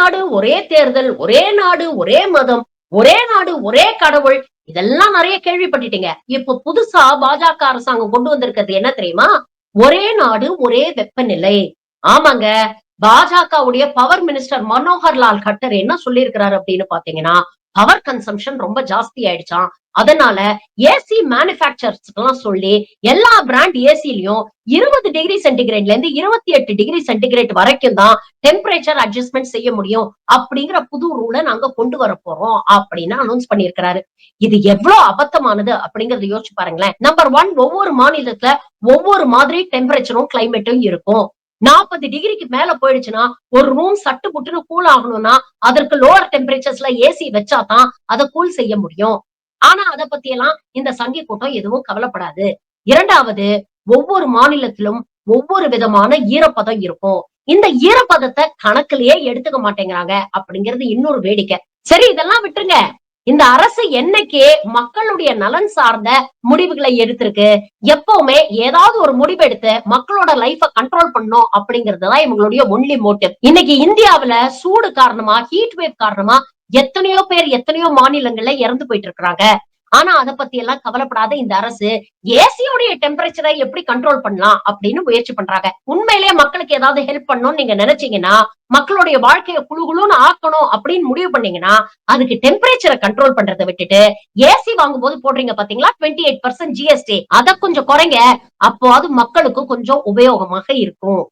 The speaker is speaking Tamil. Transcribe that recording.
நாடு, ஒரே தேர்தல், ஒரே நாடு, ஒரே மதம், ஒரே நாடு, ஒரே கடவுள் இதெல்லாம் நிறைய கேள்விப்பட்டுட்டீங்க. இப்ப புதுசா பாஜக அரசாங்கம் கொண்டு வந்திருக்கிறது என்ன தெரியுமா? ஒரே நாடு, ஒரே வெப்பநிலை. ஆமாங்க. பாஜகவுடைய power minister Manohar Lal cutter என்ன சொல்லியிருக்கிறாரு அப்படின்னு பாத்தீங்கன்னா, பவர் கன்சம்ஷன் ரொம்ப ஜாஸ்தி ஆயிடுச்சாம். அதனால ஏசி மேனுபேக்சரர்ஸ் எல்லாம் சொல்லி எல்லா பிராண்ட் ஏசிலயும் 20 டிகிரி சென்டிகிரேட்ல இருந்து 28 டிகிரி சென்டிகிரேட் வரைக்கும் தான் டெம்பரேச்சர் அட்ஜஸ்ட்மெண்ட் செய்ய முடியும் அப்படிங்கிற புது ரூலை நாங்க கொண்டு வர போறோம் அப்படின்னு அனௌன்ஸ் பண்ணியிருக்கிறாரு. இது எவ்வளவு அபத்தமானது அப்படிங்கறத யோசிச்சு பாருங்களேன். நம்பர் 1, ஒவ்வொரு மாநிலத்துல ஒவ்வொரு மாதிரி டெம்பரேச்சரும் கிளைமேட்டும் இருக்கும். 40 டிகிரிக்கு மேல போயிடுச்சுன்னா ஒரு ரூம் சட்டு புட்டுன்னு கூல் ஆகணும்னா அதற்கு லோவர் டெம்பரேச்சர்ஸ்ல ஏசி வச்சாதான் அதை கூல் செய்ய முடியும். ஆனா அத பத்தி எல்லாம் இந்த சங்கி கூட்டம் எதுவும் கவலைப்படாது. இரண்டாவது, ஒவ்வொரு மாநிலத்திலும் ஒவ்வொரு விதமான ஈரப்பதம் இருக்கும். இந்த ஈரப்பதத்தை கணக்கிலேயே எடுத்துக்க மாட்டேங்கிறாங்க அப்படிங்கிறது இன்னொரு வேடிக்கை. சரி, இதெல்லாம் விட்டுருங்க. இந்த அரசு என்னைக்கு மக்களுடைய நலன் சார்ந்த முடிவுகளை எடுத்திருக்கு? எப்பவுமே ஏதாவது ஒரு முடிவு எடுத்து மக்களோட லைஃப கண்ட்ரோல் பண்ணணும் அப்படிங்கறதுதான் இவங்களுடைய ஒன்லி மோட்டிவ். இன்னைக்கு இந்தியாவுல சூடு காரணமா, ஹீட் வேவ் காரணமா எத்தனையோ பேர் எத்தனையோ மாநிலங்கள்ல இறந்து போயிட்டு இருக்காங்க. ஆனா அத பத்தி எல்லாம் கவலைப்படாத இந்த அரசு ஏசியோடைய டெம்பரேச்சரை எப்படி கண்ட்ரோல் பண்ணலாம் அப்படின்னு முயற்சி பண்றாங்க. உண்மையிலேயே மக்களுக்கு ஏதாவது ஹெல்ப் பண்ணணும்னு நீங்க நினைச்சீங்கன்னா, மக்களுடைய வாழ்க்கையை குளுகுளுன்னு ஆக்கணும் அப்படின்னு முடிவு பண்ணீங்கன்னா, அதுக்கு டெம்பரேச்சரை கண்ட்ரோல் பண்றதை விட்டுட்டு ஏசி வாங்கும் போது போடுறீங்க பாத்தீங்களா 28% ஜிஎஸ்டி, அதை கொஞ்சம் குறைங்க. அப்போ அது மக்களுக்கு கொஞ்சம் உபயோகமாக இருக்கும்.